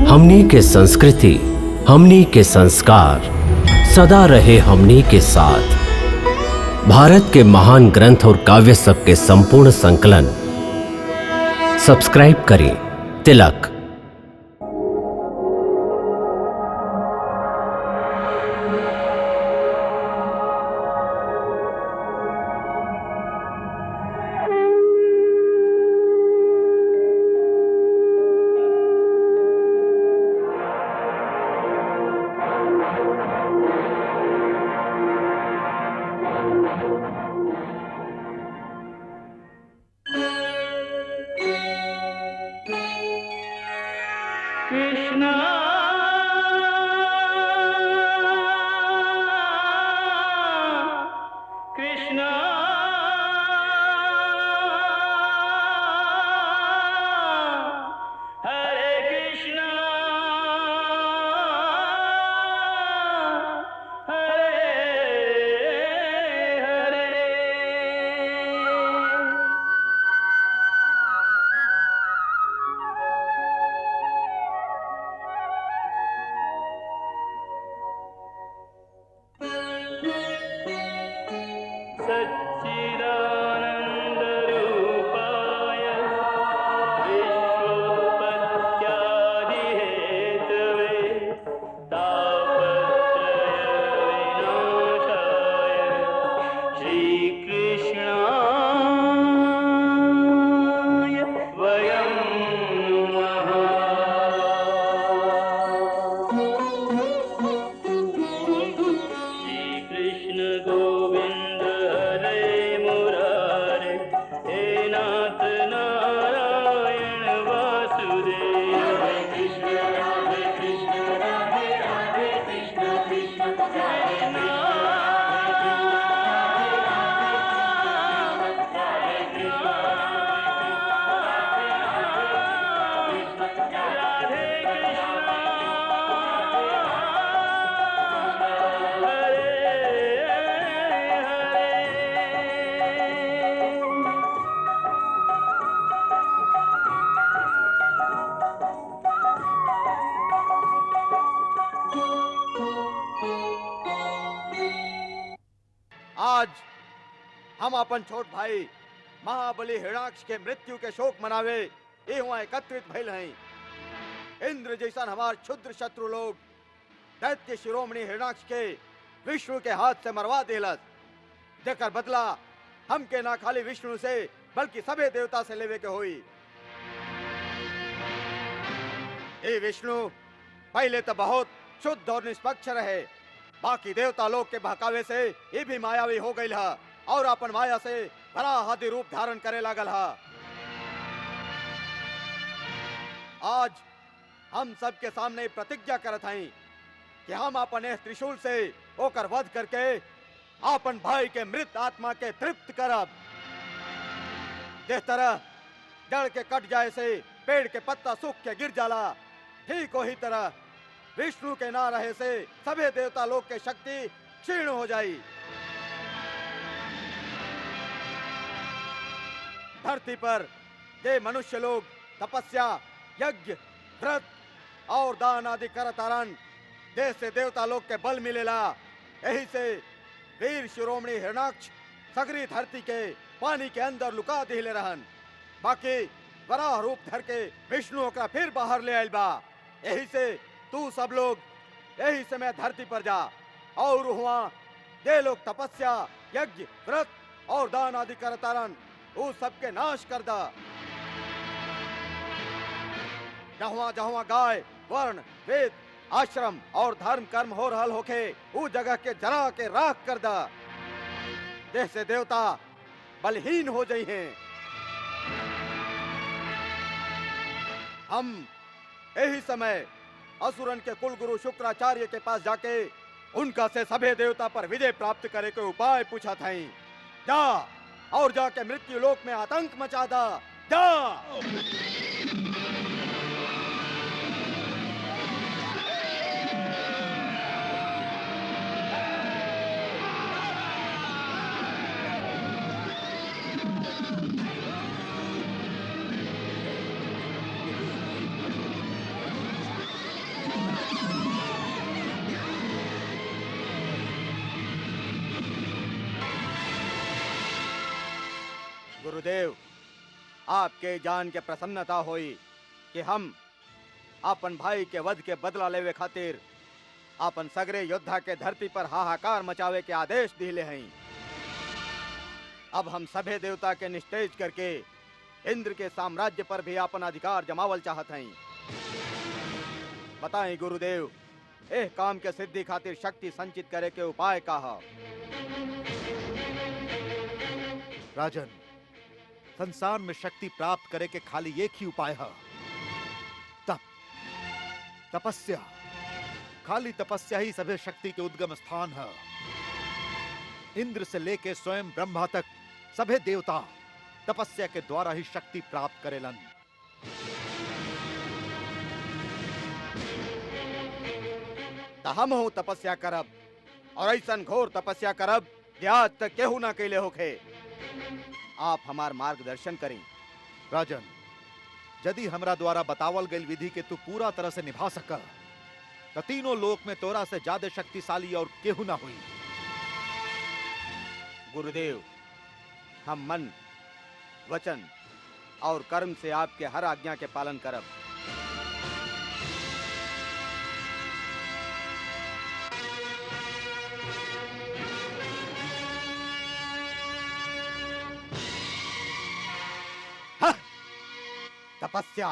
हमनी के संस्कृति, हमनी के संस्कार सदा रहे हमनी के साथ। भारत के महान ग्रंथ और काव्य सब के संपूर्ण संकलन सब्सक्राइब करें तिलक। कृष्णा कृष्णा हरे कृष्णा हरे हरे। सच्चिदानन्दरूपाय विश्वोत्पत्त्यादिहेतवे तापत्रयविनाशाय श्रीकृष्णाय वयं नमः। श्रीकृष्ण गोविंद हरे मुरारे, हे नाथ नारायण वासुदेव। हरे कृष्ण राधे राधे कृष्ण कृष्ण हरे आज हम अपन छोट भाई महाबली हिरणाक्ष के मृत्यु के शोक मनावे यहाँ एकत्रित भइल हैं। इंद्र जैसन हमार क्षुद्र शत्रु लोग दैत्य शिरोमणि हिरणाक्ष के विष्णु के हाथ से मरवा देलस, जेकर बदला हमके ना खाली विष्णु से बल्कि सभी देवता से लेवे के होई। ए विष्णु पहले तो बहुत शुद्ध और निष्पक्ष रहे, बाकी देवता लोग के बहकावे से ये भी मायावी हो गई है और अपन माया से बड़ा आदि रूप धारण करे लागल है। आज हम सबके सामने प्रतिज्ञा करत हई कि हम अपन इस त्रिशूल से ओकर वध करके अपन भाई के मृत आत्मा के तृप्त करब। जिस तरह जड़ के कट जाए से पेड़ के पत्ता सूख के गिर जाला, ठीक वही तरह विष्णु के ना रहे से सभी देवता लोग के शक्ति क्षीण हो जाई। धरती पर जे मनुष्य लोग तपस्या, यज्ञ, व्रत और दान आदि करत आरन, देश से देवता लोग के बल मिलेला। यही से वीर शिरोमणि हिरणाक्ष सगरी धरती के पानी के अंदर लुका दिले रहन, बाकी वराह रूप धर के विष्णु का फिर बाहर ले आइल बा। यही से तू सब लोग यही समय धरती पर जा और वहाँ जे लोग तपस्या, यज्ञ, व्रत और दान आदि करतारन उस सबके नाश कर दा। जहाँ जहाँ गाय, वर्ण, वेद, आश्रम और धर्म कर्म हो रहल होखे उस जगह के जरा के राख कर दा। जैसे देवता बलहीन हो जाई हैं। हम यही समय असुरन के कुल गुरु शुक्राचार्य के पास जाके उनका से सभी देवता पर विजय प्राप्त करे के उपाय पूछा था। जा और जाके मृत्यु लोक में आतंक मचा दा। जा। गुरुदेव, आपके जान के प्रसन्नता होई कि हम अपन भाई के वध के बदला लेवे खातिर अपन सगरे योद्धा के धरती पर हाहाकार मचावे के आदेश दिले हैं। अब हम सभे देवता के निस्तेज करके इंद्र के साम्राज्य पर भी अपन अधिकार जमावल चाहत हैं। बताएं गुरुदेव, एह काम के सिद्धि खातिर शक्ति संचित करे के उपाय का है? राजन, संसार में शक्ति प्राप्त करे के खाली एक ही उपाय है, तप, तपस्या। खाली तपस्या ही सभी शक्ति के उद्गम स्थान है। इंद्र से लेके स्वयं ब्रह्मा तक सभी देवता तपस्या के द्वारा ही शक्ति प्राप्त करेलन। तो हम हूं तपस्या करब, और ऐसा घोर तपस्या करब कि आज तक केहू ना कैले होखे। आप हमार मार्गदर्शन करें। राजन, यदि हमरा द्वारा बतावल गई विधि के तू पूरा तरह से निभा सका, तो तीनों लोक में तोरा से ज्यादा शक्तिशाली और केहू ना हुई। गुरुदेव, हम मन, वचन और कर्म से आपके हर आज्ञा के पालन करब। तपस्या।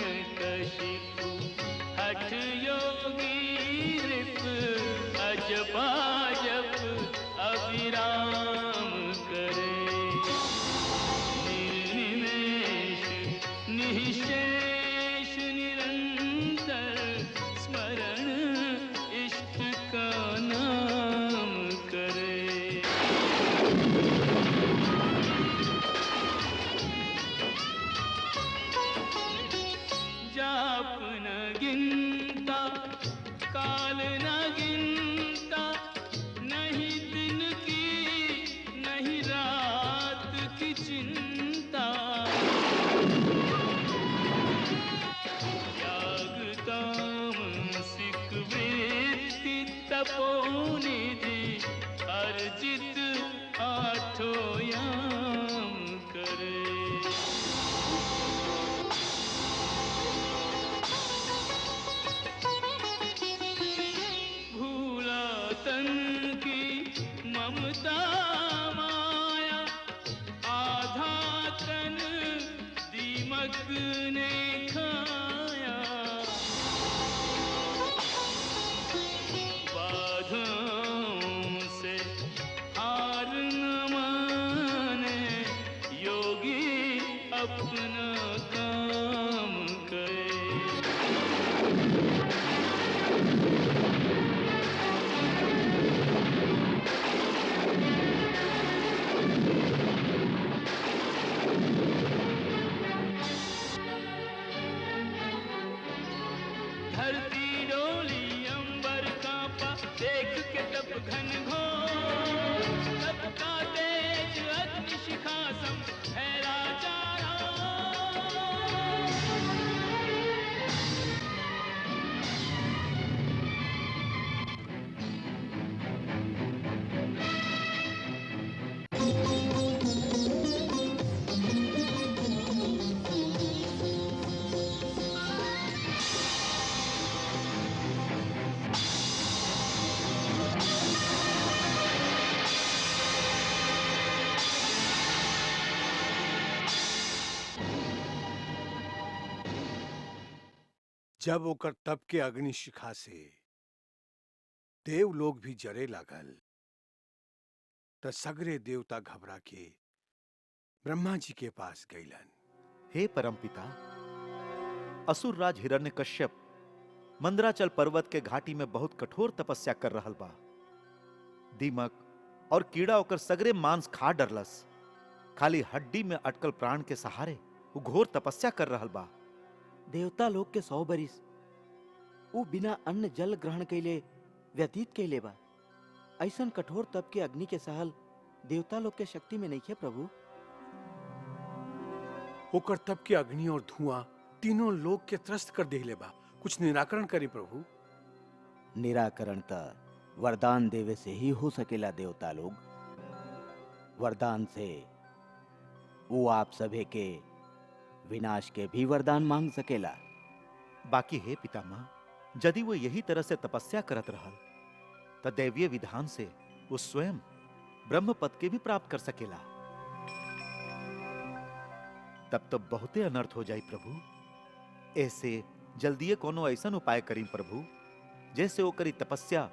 हिरण्यकशिपु हठ योगी नृप अजबा जप अविराम करे। निर्निमेष निःशेष निरंतर स्मरण इष्ट का नाम करे। जाप न गिनता काल न गिनता, नहीं दिन की नहीं रात की चिंता। त्याग तामसिक वृत्ति तपोनिधि, अर्जित आठों याम करे। तन की ममता माया, आधा तन दीमक ने खाया। बाधाओं से हार न माने, योगी अपना काम करे। धरती डोली अंबर कांपा, देख के तप घन घोर। तप का तेज अग्नि शिखा सम फैला चारा। जब ओकर तप के अग्नि शिखा से देव लोग भी जरे लागल, त सगरे देवता घबरा के ब्रह्मा जी के पास गईलन। हे परमपिता, असुर राज हिरण्यकश्यप मंदराचल पर्वत के घाटी में बहुत कठोर तपस्या कर रहल बा। दीमक और कीड़ा ओकर सगरे मांस खा डरलस। खाली हड्डी में अटकल प्राण के सहारे वो घोर तपस्या कर रहल बा। देवता लोग के 100 बरिस ऊ बिना अन्न जल ग्रहण कैले व्यतीत कैले बा। ऐसन कठोर तप के अग्नि के सहल देवता लोग के शक्ति में नहीं है प्रभु। ओकर तप के अग्नि और धुआं तीनों लोग के त्रस्त कर देले बा। कुछ निराकरण करी प्रभु। निराकरण त वरदान देवे से ही हो सकेला देवता लोग। वरदान से वो आप सभे के विनाश के भी वरदान मांग सकेला। बाकी हे पितामह, यदि वो यही तरह से तपस्या करत रहल तो दैवीय विधान से वो स्वयं ब्रह्म पद के भी प्राप्त कर सकेला। तब तो बहुते अनर्थ हो जाई प्रभु। ऐसे जल्दी कोनो ऐसा उपाय करी प्रभु जैसे वो करी तपस्या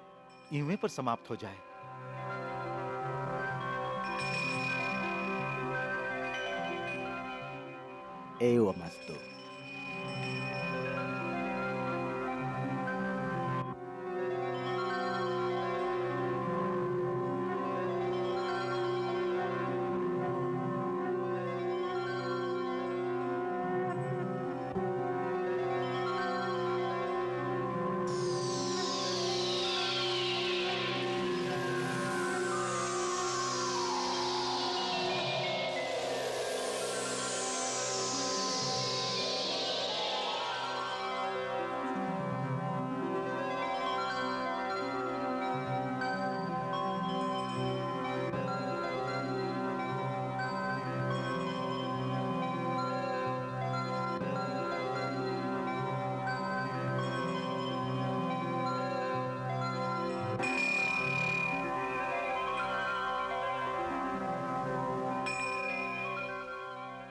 इवें पर समाप्त हो जाए। एवमस्तु।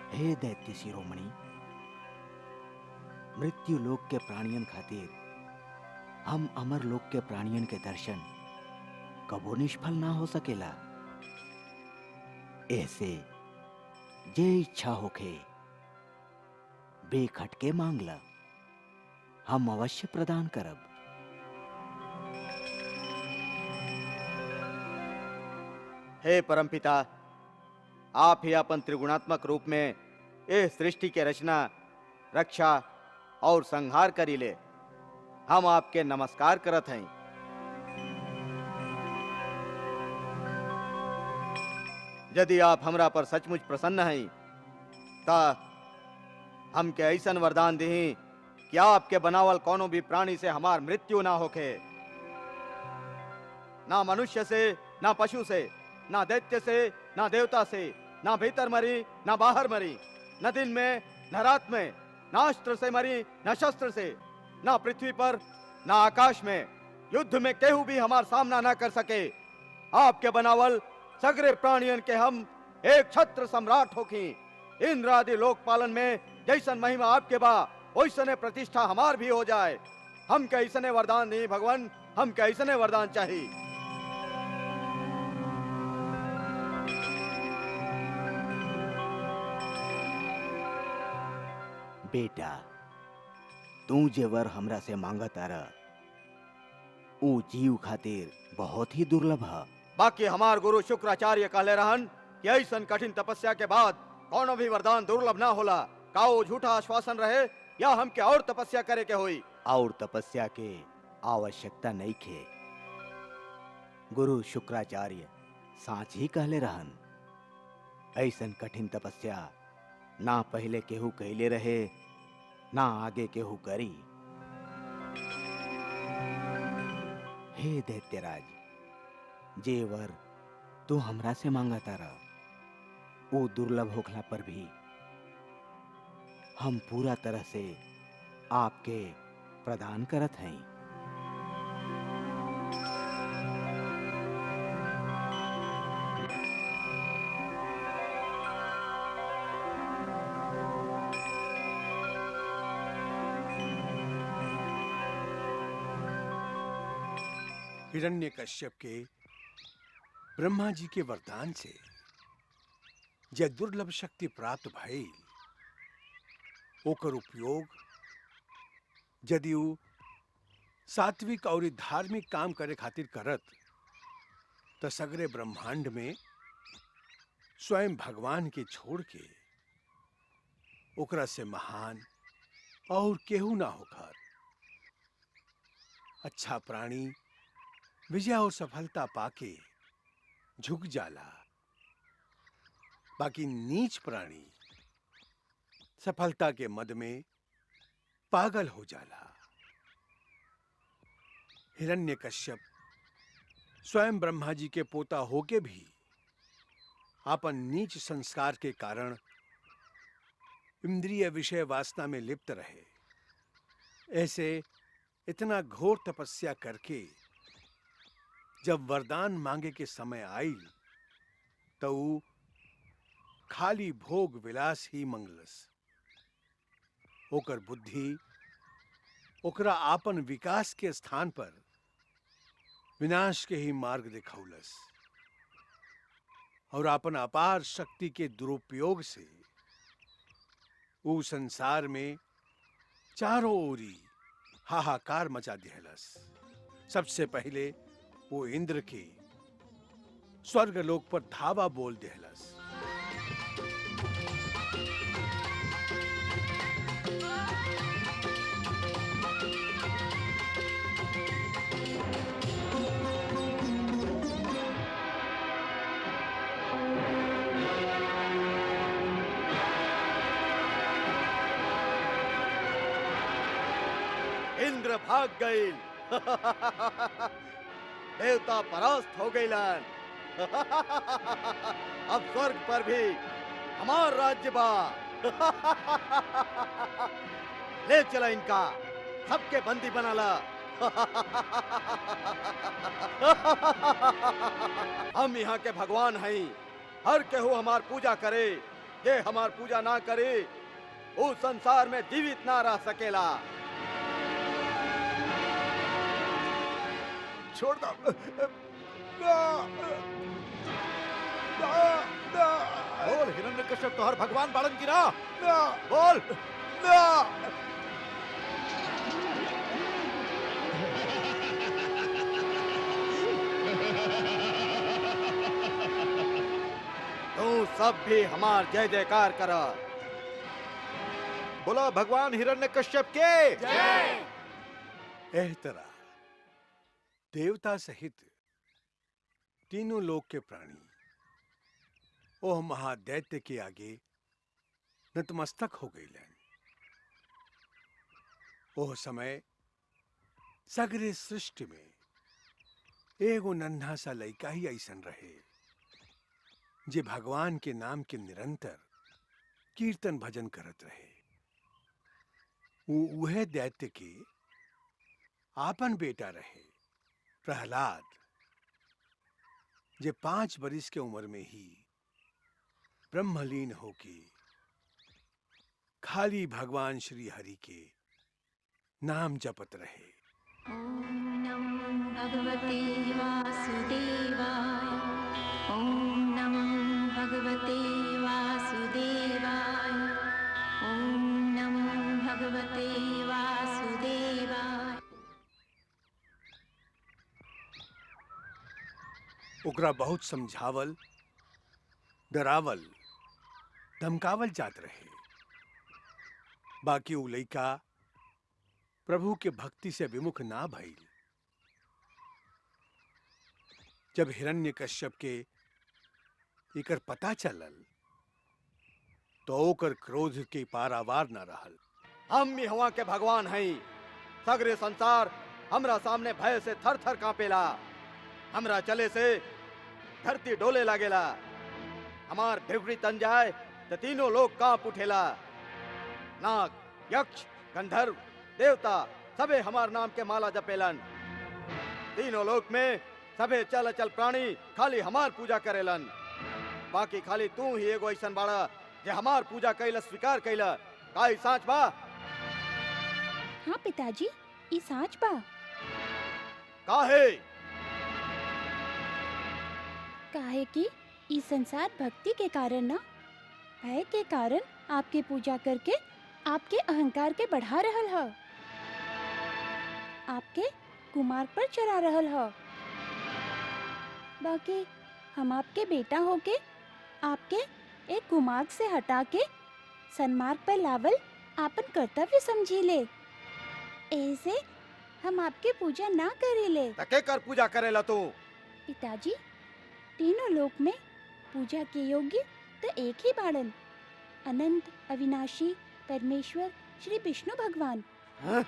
हे दैत्य शिरोमणि, मृत्यु लोक के प्राणियन खातिर हम अमर लोक के प्राणियन के दर्शन कबो निष्फल ना हो सकेला। ऐसे जे इच्छा होखे बेखटके मांगला, हम अवश्य प्रदान करब। हे परमपिता, आप ही अपन त्रिगुणात्मक रूप में इस सृष्टि के रचना, रक्षा और संहार करी ले। हम आपके नमस्कार करत हैं। यदि आप हमरा पर सचमुच प्रसन्न हैं ता हमके ऐसन वरदान दही कि आपके बनावल कोनो भी प्राणी से हमार मृत्यु ना होखे। ना मनुष्य से, ना पशु से, ना दैत्य से, ना देवता से, ना भीतर मरी ना बाहर मरी, न दिन में न रात में, ना अस्त्र से मरी न शस्त्र से, ना पृथ्वी पर ना आकाश में। युद्ध में केहू भी हमार सामना ना कर सके। आपके बनावल सगरे प्राणियन के हम एक छत्र सम्राट होखी। इंद्र आदि लोक पालन में जैसन महिमा आपके बा वैसने प्रतिष्ठा हमार भी हो जाए। हम कैसने वरदान नहीं भगवान, हम कैसने वरदान चाहिए। बेटा, तू जे वर हमरा से मांगत आरा ऊ जीव खातिर बहुत ही दुर्लभ है। बाकी हमार गुरु शुक्राचार्य कहले रहन कि ऐसन कठिन तपस्या के बाद कोनो भी वरदान दुर्लभ ना होला। काओ झूठा आश्वासन रहे या हमके और तपस्या करे के होई। और तपस्या के आवश्यकता नहीं खे। गुरु शुक्राचार्य साच ही कहले रहन। ऐसन कठिन तपस्या ना पहले केहू कैले रहे, ना आगे केहू करी। हे दैत्यराज, जेवर तू हमरा से मांगा तारा वो दुर्लभ होखला पर भी हम पूरा तरह से आपके प्रदान करत हैं। हिरण्यकश्यप के ब्रह्मा जी के वरदान से जे दुर्लभ शक्ति प्राप्त भइल, ओकर उपयोग यदि ऊ सात्विक और धार्मिक काम करे खातिर करत तो सगरे ब्रह्मांड में स्वयं भगवान के छोड़ के ओकरा से महान और केहू ना होकर। अच्छा प्राणी विजय और सफलता पाके झुक जाला, बाकी नीच प्राणी सफलता के मद में पागल हो जाला। हिरण्यकश्यप स्वयं ब्रह्मा जी के पोता होके भी अपन नीच संस्कार के कारण इंद्रिय विषय वासना में लिप्त रहे। ऐसे इतना घोर तपस्या करके जब वरदान मांगे के समय आई तो ऊ खाली भोग विलास ही मंगलस। ओकर बुद्धि ओकरा आपन विकास के स्थान पर विनाश के ही मार्ग दिखौलस और आपन अपार शक्ति के दुरुपयोग से ऊ संसार में चारों ओरी हाहाकार मचा दिहलस। सबसे पहले वो इंद्र के स्वर्गलोक पर धावा बोल दिहलस। इंद्र भाग गईल। देवता परास्त हो गईलन। अब स्वर्ग पर भी हमार राज्य बा। ले चला इनका, सबके बंदी बनाला। हम यहाँ के भगवान हैं। हर केहू हमार पूजा करे। ये हमार पूजा ना करे वो संसार में जीवित ना रह सकेला। छोड़ दो। बोल हिरण्यकश्यप तोहर भगवान बाड़न की ना। बोल। तू सब भी हमार जय जयकार कर। बोला भगवान हिरण्यकश्यप के जय। एह तरह देवता सहित तीनों लोक के प्राणी ओह महादैत्य के आगे नतमस्तक हो गईलन। ओह समय सगरे सृष्टि में एगो नन्हा सा लइका ही ऐसन रहे जे भगवान के नाम के निरंतर कीर्तन भजन करत रहे। उहे दैत्य के आपन बेटा रहे प्रहलाद, जे 5 बरिस के उम्र में ही ब्रह्मलीन होके खाली भगवान श्री हरि के नाम जपत रहे। ॐ नमो भगवते वासुदेवाय। ॐ नमो भगवते वासुदेवाय। ॐ नमो भगवते वासुदेवाय। ओकरा बहुत समझावल, डरावल, धमकावल जात रहे, बाकी उ लइका प्रभु के भक्ति से विमुख ना भइल। जब हिरण्यकश्यप के एकर पता चलल तो ओकर क्रोध के पारावार न रहल। हम यहाँ के भगवान हैं। सगरे संसार हमरा सामने भय से थर थर कांपेला। हमरा चले से धरती डोले लागेला। हमार भिवरी तन जाए तो तीनों लोग कांप उठेला। नाग, यक्ष, गंधर्व, देवता सबे हमार नाम के माला जपेलन। तीनों लोक में सबे चल चल प्राणी खाली हमार पूजा करेलन। बाकी खाली तू ही एगो ऐसन बाड़ा जे हमार पूजा कैला स्वीकार कैला। काई साच बा? हाँ पिताजी, ई साच बा। काहे? काहे कि ई संसार भक्ति के कारण ना, भय के कारण आपके पूजा करके आपके अहंकार के बढ़ा रहल ह, आपके कुमार्ग पर चला रहल ह। बाकी हम आपके बेटा होके आपके एक कुमार्ग से हटा के सन्मार्ग पर लावल आपन कर्तव्य समझी ले। ऐसे हम आपके पूजा ना करेले। तके कर पूजा करेला तू। पिताजी, तीनों लोक में पूजा के योग्य तो एक ही बाड़न, अनंत अविनाशी परमेश्वर श्री विष्णु भगवान। हाँ?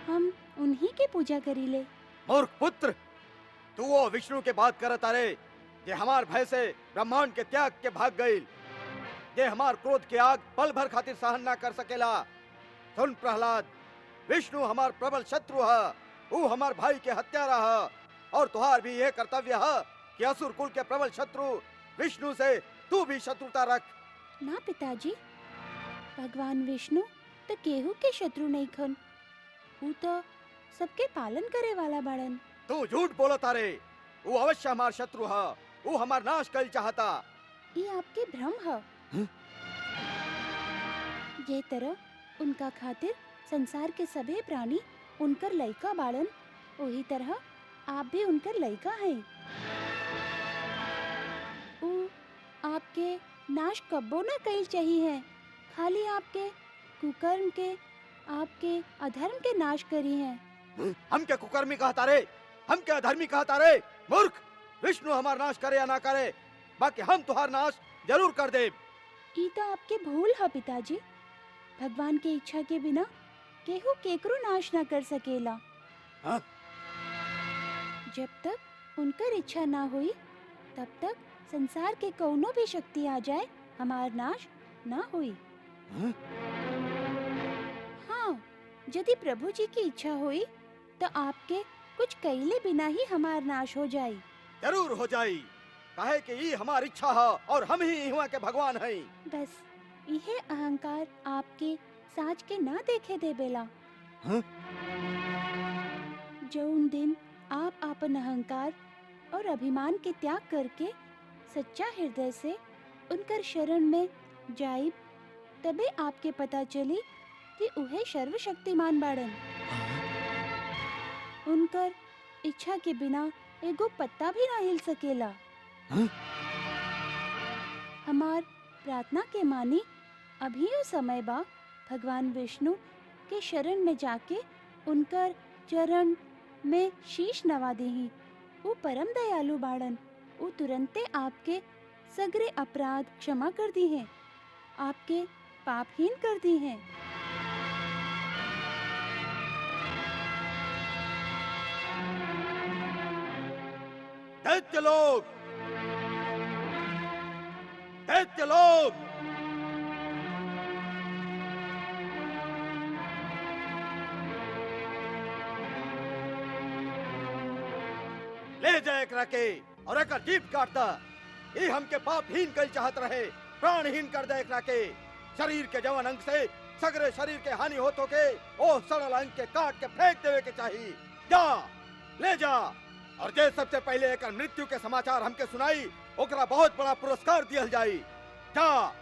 हम उन्हीं के पूजा करीले। मूर्ख पुत्र, तू वो विष्णु के बात करत अरे जे हमार भय से ब्रह्मांड के त्याग के भाग गईल, जे हमार क्रोध के आग पल भर खातिर सहन ना कर सकेला। सुन प्रहलाद, विष्णु हमार प्रबल शत्रु है, वो हमार भाई के हत्यारा है, और तुहार भी यह कर्तव्य है कि असुर कुल के प्रबल शत्रु विष्णु से तू भी शत्रुता रख। ना पिताजी, भगवान विष्णु तो केहू के शत्रु नहीं खन, वो तो सबके पालन करे वाला बाड़न। तू झूठ बोलत अरे, वो अवश्य हमार शत्रु है, वो हमार नाश कर चाहता। ये आपके भ्रम है। ये तरह उनका खातिर संसार के सभी प्राणी उनकर लइका बाड़न, वही तरह आप भी उनकर लइका हैं। वो आपके नाश कब्बो न कईल चाहिए, खाली आपके कुकर्म के, आपके अधर्म के नाश करी हैं। हम क्या कुकर्मी कहता रे, हम क्या अधर्मी कहता रे? मूर्ख, विष्णु हमार नाश करे या ना करे, बाकी हम तुहार नाश जरूर कर दे। ई तो आपके भूल है पिताजी, भगवान के इच्छा के बिना केहू केकरो नाश ना कर सकेला। हाँ? जब तक उनकर इच्छा ना हुई तब तक संसार के कौनो भी शक्ति आ जाए हमार नाश ना हुई। हाँ? हाँ, यदि प्रभु जी की इच्छा हुई तो आपके कुछ कैले बिना ही हमार नाश हो जाई। जरूर हो जाई, काहे कि ये हमारी इच्छा है और हम ही यहाँ के भगवान हैं। बस यह अहंकार आपके साज के ना देखे दे बेला। हाँ? जो उन दिन आप अपन अहंकार और अभिमान के त्याग करके सच्चा हृदय से उनकर शरण में जाइब, तबे आपके पता चली कि उहे सर्वशक्तिमान बाड़न। उनकर इच्छा के बिना एगो पत्ता भी ना हिल सकेला। हाँ? हमार प्रार्थना के मानी अभी यो समय बा भगवान विष्णु के शरण में जाके उनकर चरण में शीश नवा देही। वो परम दयालु बाड़न, वो तुरंते आपके सगरे अपराध क्षमा कर दी हैं, आपके पापहीन कर दी हैं। दैत्य लोग, दैत्य लोग, ले जाए एकरा के और एकर जीभ काटता। ये हमके पापहीन कल चाहत रहे, प्राणहीन कर दे एकरा के। शरीर के जवन अंग से सगरे शरीर के हानि होतो के ओ सड़ल अंग के काट के फेंक देवे के चाहिए। जा, ले जा, और जे सबसे पहले एकर मृत्यु के समाचार हमके सुनाई ओकरा बहुत बड़ा पुरस्कार दियल जाई। जा,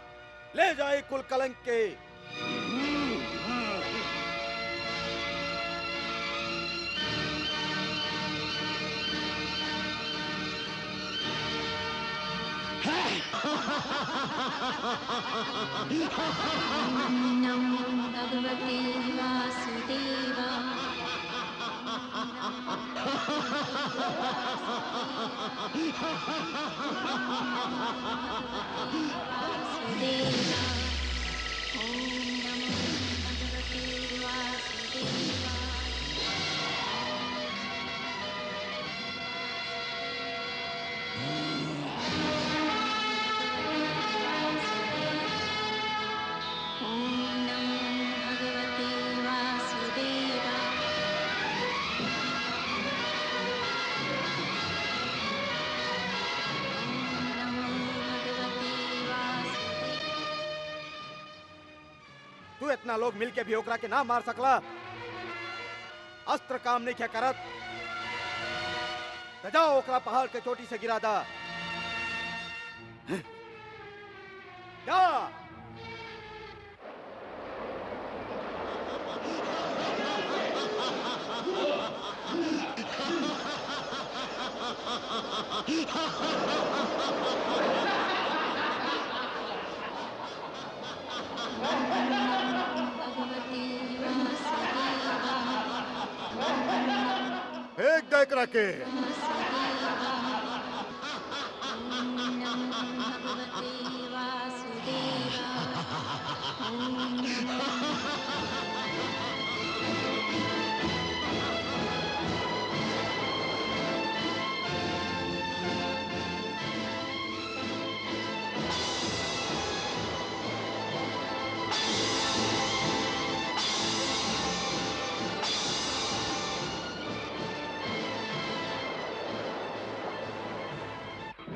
ले जाए कुल कलंक के। नमो भगवते वासुदेवाय। ओम नमो भगवते वासुदेवाय। ओम नमो भगवते वासुदेवाय। ओम नमो भगवते वासुदेवाय। तू इतना लोग मिलके भी ओकरा के ना मार सकला। अस्त्र काम नहीं क्या करत, तो जाओ ओकरा पहाड़ के चोटी से गिरा दा। जा। भगवते वासुदेवाय। एकरा के।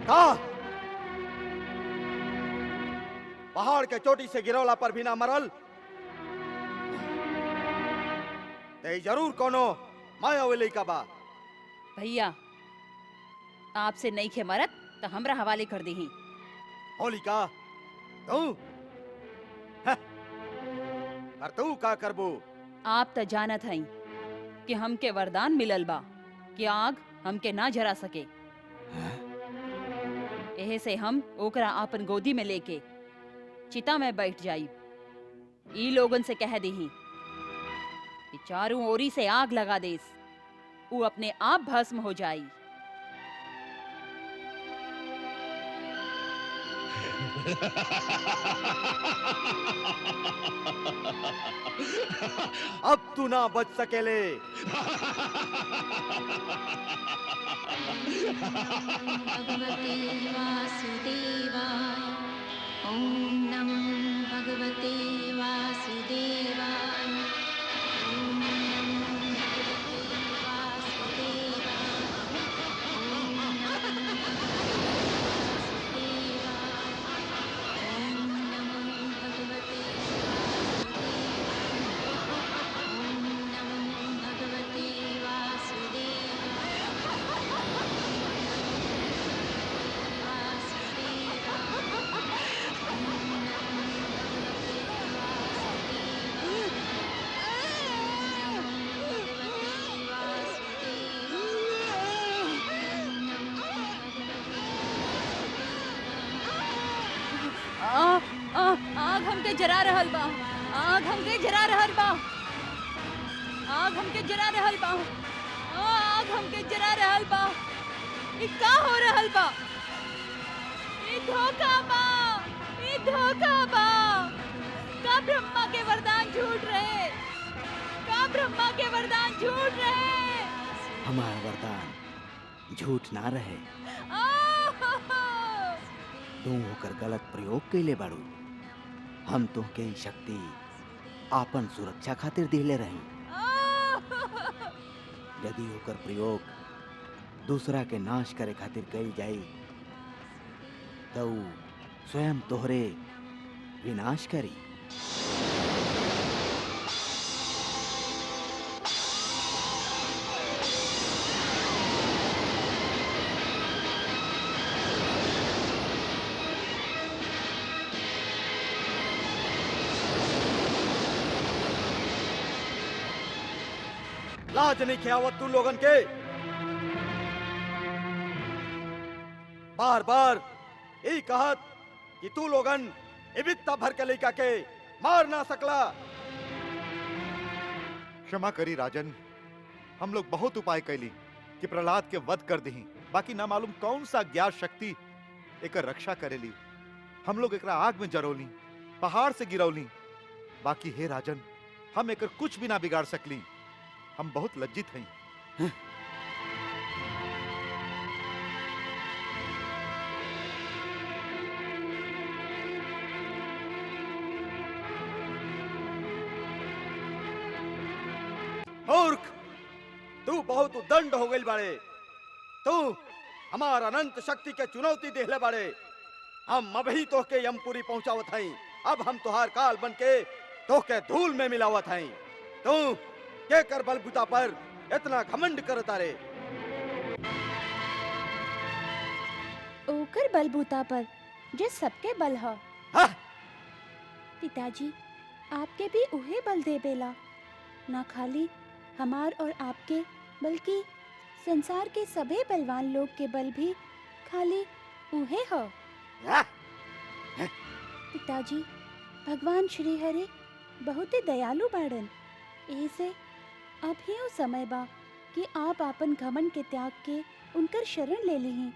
कहा पहाड़ के चोटी से गिरौला पर भी ना मरल ते जरूर कोनो मायावली का बा। भैया आपसे नहीं खे मरत तो हमरा हवाले कर दी। होलिका तू हं, पर तू का करबू? आप तो जानत हई कि हमके वरदान मिलल बा कि आग हमके ना जरा सके। एहे से हम ओकरा आपन गोदी में लेके चिता में बैठ जाई। ई लोगन से कह दही कि चारों ओरी से आग लगा देस, ऊ अपने आप भस्म हो जाई। अब तू ना बच सकेले। भगवते वासुदेवाय। ॐ नमो भगवते वासुदेवाय। ॐ नमो भगवते वासुदेवाय। ॐ नमो ॐ नमो भगवते ॐ नमो भगवते आग हमके जरा रहल बा। आग हमके जरा रहल बा। आग हमके जरा रहल बा। आग हमके जरा रहल बा। ई का हो रहल बा? ई धोखा बा। ई धोखा बा। का ब्रह्मा के वरदान झूठ रहे? का ब्रह्मा के वरदान झूठ रहे? हमारा वरदान झूठ ना रहे। तू होकर गलत प्रयोग कैले बाड़ू। हम तोहके ई शक्ति आपन सुरक्षा खातिर दिले रही। यदि होकर प्रयोग दूसरा के नाश करे खातिर कईल जाई तो ऊ स्वयं तोहरे विनाश करी। लाज नहीं खियावत तू लोगन के। बार बार यही कहत कि तू लोगन इबित्ता भर के लइका के मार ना सकला। क्षमा करी राजन, हम लोग बहुत उपाय कैली कि प्रहलाद के वध कर दही, बाकी ना मालूम कौन सा ज्ञात शक्ति एकर रक्षा करेली। हम लोग एकरा आग में जरौली, पहाड़ से गिरौली, बाकी हे राजन हम एकर कुछ भी ना बिगाड़ सकली। हम बहुत लज्जित हैं। मूर्ख, तू बहुत उदंड हो गई बाड़े। तू हमार अनंत शक्ति के चुनौती देहले बाड़े। हम अभी तोहके यमपुरी पहुंचावत हई। अब हम तुहार काल बन के तोहके धूल में मिलावत हई। तू के कर बलबूता पर इतना घमंड करता रे? ओकर बलबूता पर जे सबके बल ह। हाँ? पिताजी आपके भी उहे बल दे बेला, ना खाली हमार और आपके बल्कि संसार के सभी बलवान लोग के बल भी खाली उहे ह। हाँ? पिताजी भगवान श्री हरि बहुत ही दयालु बाड़न। एही से अभी समय बा कि आप आपन घमंड के त्याग के उनकर शरण ले ली हैं।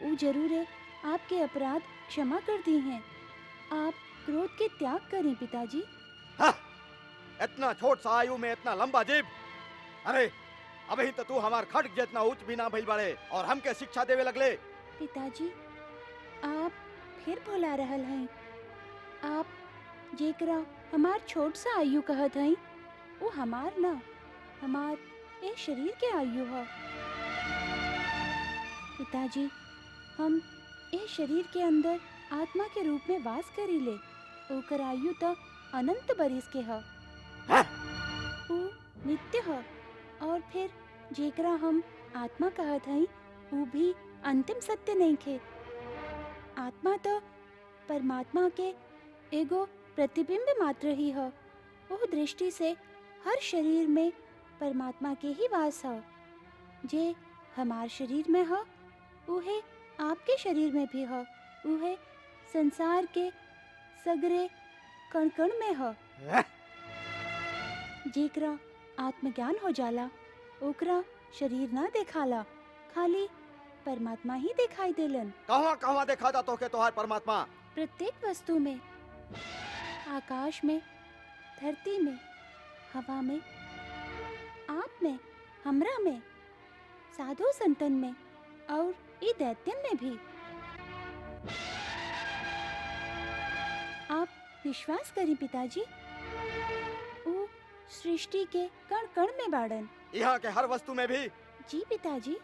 वो जरूर आपके अपराध क्षमा कर दी हैं। आप क्रोध के त्याग करें पिताजी। हाँ, इतना छोट सा आयु में इतना लंबा जीव। अरे अभी तो तू हमार खड्ग जितना उच्च भी ना भइल बड़े और हमके शिक्षा देवे लगले। पिताजी आप फिर भुला रहल हैं। आप जेकरा हमार छोट सा आयु कहत हैं वो हमार ना, हमार ए शरीर के आयु है। पिताजी हम ए शरीर के अंदर आत्मा के रूप में वास करी ले। ओकर आयु तो अनंत बरिस के है। वो नित्य है। और फिर जेकरा हम आत्मा कहत हई वो भी अंतिम सत्य नहीं खे। आत्मा तो परमात्मा के एगो प्रतिबिंब मात्र ही है। वो दृष्टि से हर शरीर में परमात्मा के ही वास है। जे हमार शरीर में है उहे आपके शरीर में भी है। उहे संसार के सगरे कण कण में है। जेकरा आत्मज्ञान हो जाला ओकरा शरीर ना देखाला, खाली परमात्मा ही दिखाई देलन। कहवा कहवा देखा था तोके तोहार परमात्मा? प्रत्येक वस्तु में, आकाश में, धरती में, हवा में, आप में, हमरा में, साधु संतन में और ई दैत्यन में भी। आप विश्वास करें पिताजी, वो सृष्टि के कण कण में बाड़न। यहाँ के हर वस्तु में भी? जी पिताजी।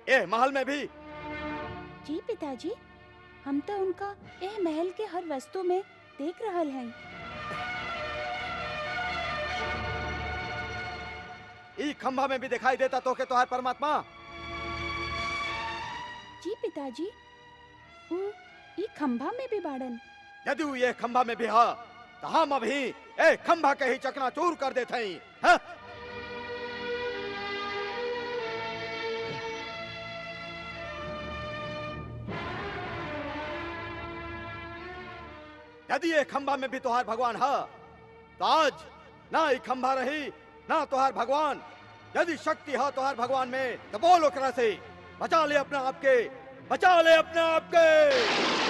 ए महल में भी? जी पिताजी, हम तो उनका ए महल के हर वस्तु में देख रहल हैं। ई खंभा में भी दिखाई देता तो के तोहार परमात्मा? जी पिताजी, वो ई खंभा में भी बाड़न। यदि वो ये खंभा में भी है तो हम अभी ए खंभा के ही चकनाचूर कर देते हैं। हाँ? यदि ये खंभा में भी तोहार भगवान है तो आज ना ही खंभा रही ना तोहार भगवान। यदि शक्ति है तोहार भगवान में तो बोल ओकरा से बचा ले अपने आप के, बचा ले अपने आप के।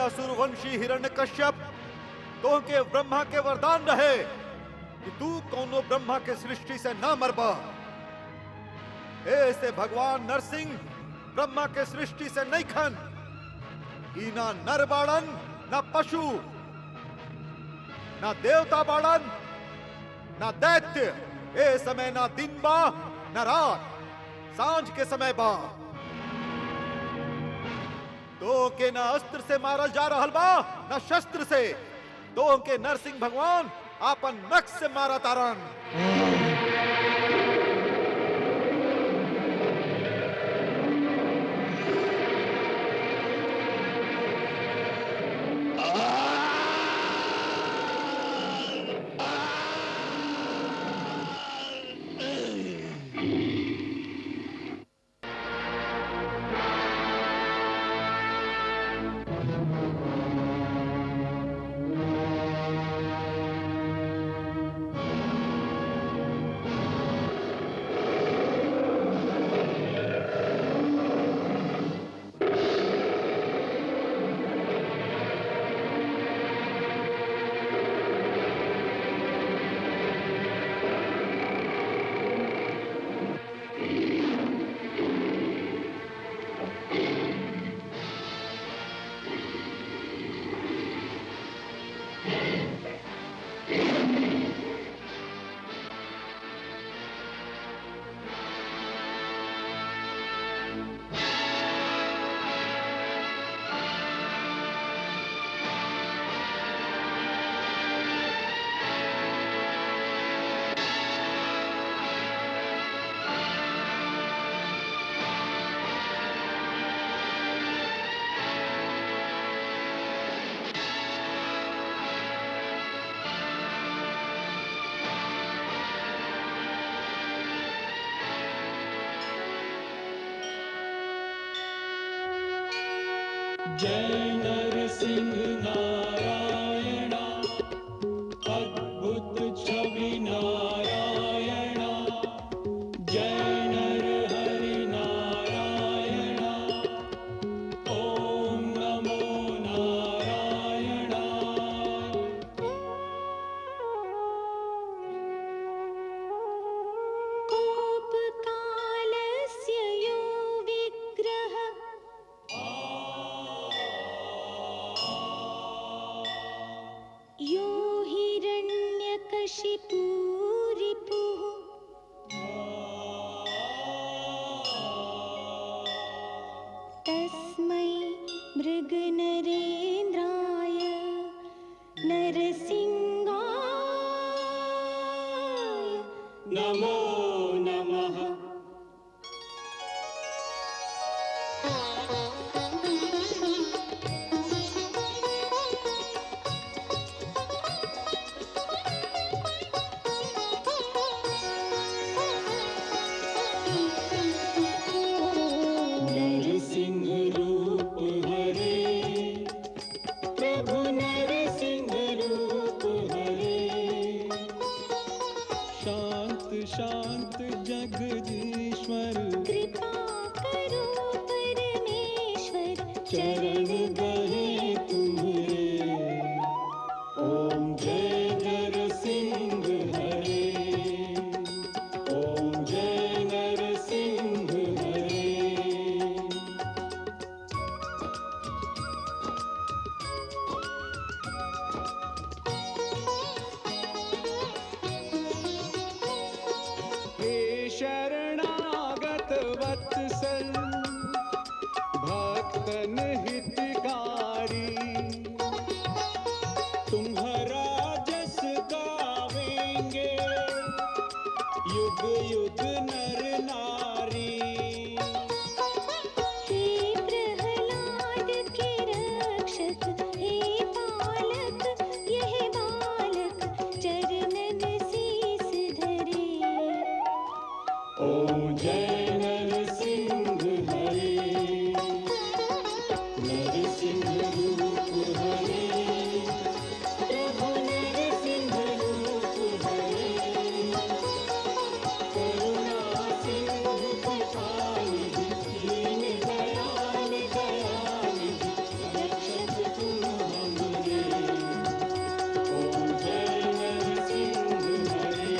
असुरवंशी हिरण्यकश्यप, तो के ब्रह्मा के वरदान रहे कि तू कौनो ब्रह्मा के सृष्टि से ना मरबा। ऐसे भगवान नरसिंह ब्रह्मा के सृष्टि से नहीं खन। ई ना नर बाड़न ना पशु, ना देवता बाड़न ना दैत्य। ए समय ना दिन बा ना रात, सांझ के समय बा। तो के ना अस्त्र से मारल जा रहल बा ना शस्त्र से। तो के नरसिंह भगवान आपन नक्श से मारा तारन। जय नरसिंह नारायणा, अद्भुत छवि नारायणा। जय नर हरि नारायणा, ओम नमो नारायणा। कोपकालस्य यो विग्रह यो हिरण्यकशिपु रिपुः तस्मै मृगनरेन्द्राय नरसिंहाय नमो नमः। नरसिंह रूप हरे, प्रभु नरसिंह रूप हरे। शांत शांत जगदीश्वर, कृपा करो परमेश्वर। चरण गहे तुम्हारे। ओम जय नरसिंह हरे, ओम जय नरसिंह हरे। हे शरणागत वत्सल, भक्तन हितकारी। तुम्हारा जस गावेंगे, युग युग नर नारी। हे प्रहलाद के रक्षक, हे पालक यह बालक चरणन शीस धरे। ओम जय नरसिंह हरे, नरसिंह रूप हरे, प्रभु नरसिंह रूप हरे। करुणा सिंधु कृपानिधि, दीन दयाल दयानिधि, रक्षक तुम हमरे। ओम जय नरसिंह हरे,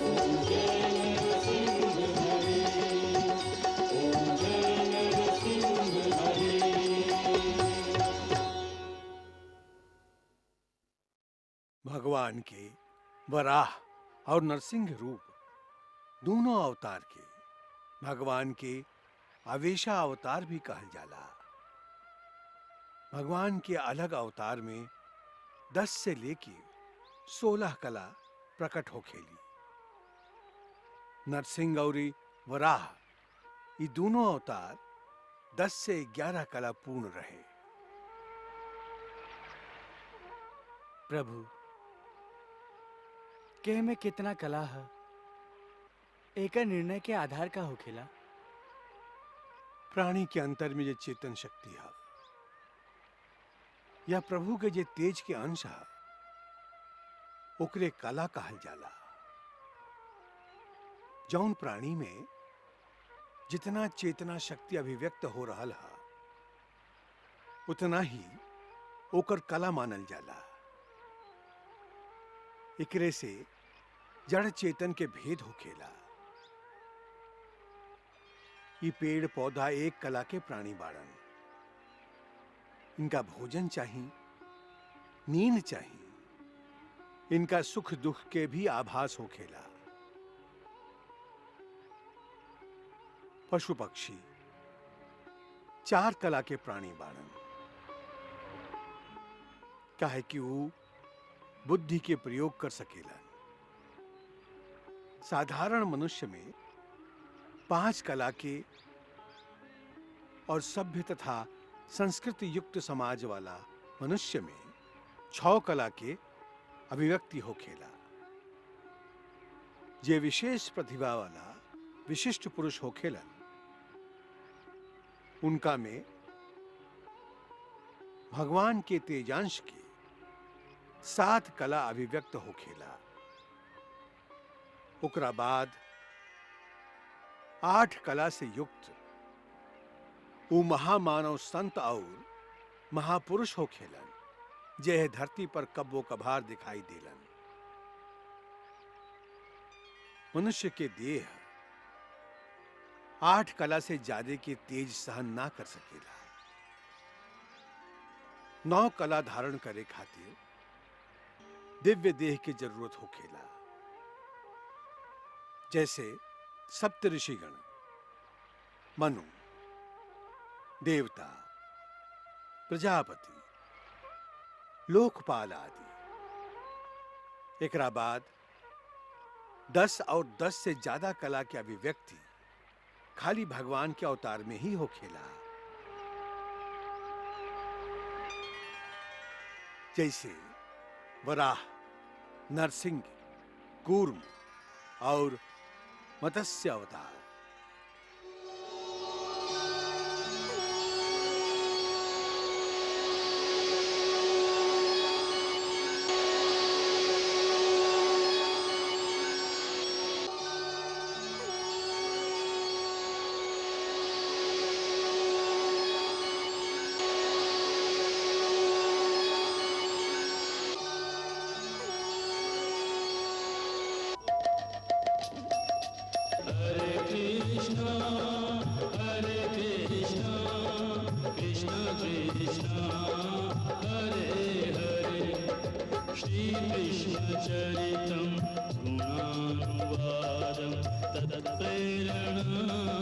ओम जय नरसिंह हरे। भगवान के वराह और नरसिंह रूप दोनों अवतार के भगवान के आवेशा अवतार भी कहल जाला। भगवान के अलग अवतार में 10 से लेके 16 कला प्रकट होखेली। नरसिंह और वराह ये दोनों अवतार 10 से 11 कला पूर्ण रहे। प्रभु के में कितना कला है, एकर निर्णय के आधार का होखेला? प्राणी के अंतर में जो चेतन शक्ति है या प्रभु के जे तेज के अंश है ओकरे कला कहल जाला। जौन प्राणी में जितना चेतना शक्ति अभिव्यक्त हो रहल है उतना ही ओकर कला मानल जाला। एकरे से जड़ चेतन के भेद होखेला। ये पेड़ पौधा एक कला के प्राणी बाड़न। इनका भोजन चाहिए, नींद चाहिए, इनका सुख दुख के भी आभास होखेला। पशु पक्षी 4 कला के प्राणी बाड़न। काहे कि वो बुद्धि के प्रयोग कर सकेला। साधारण मनुष्य में 5 कला के और सभ्य तथा संस्कृति युक्त समाज वाला मनुष्य में 6 कला के अभिव्यक्ति होखेला। जे विशेष प्रतिभा वाला विशिष्ट पुरुष होखेलन उनका में भगवान के तेजांश के 7 कला अभिव्यक्त होखेला। ओकरा बाद 8 कला से युक्त वो महामानव संत और महापुरुष होखेलन जे धरती पर कब्बो कभार दिखाई देलन। मनुष्य के देह 8 कला से ज्यादा के तेज सहन ना कर सकेला। 9 कला धारण करे खातिर दिव्य देह की जरूरत होखेला। जैसे सप्त ऋषिगण, मनु, देवता, प्रजापति, लोकपाल आदि। एकरा बाद 10 और 10 से ज्यादा कला के अभिव्यक्ति खाली भगवान के अवतार में ही होखेला। जैसे वराह, नरसिंह, कूर्म और मत्स्य अवतार। श्रीकृष्णचरितं गुणानुवादं तत्प्रेरणा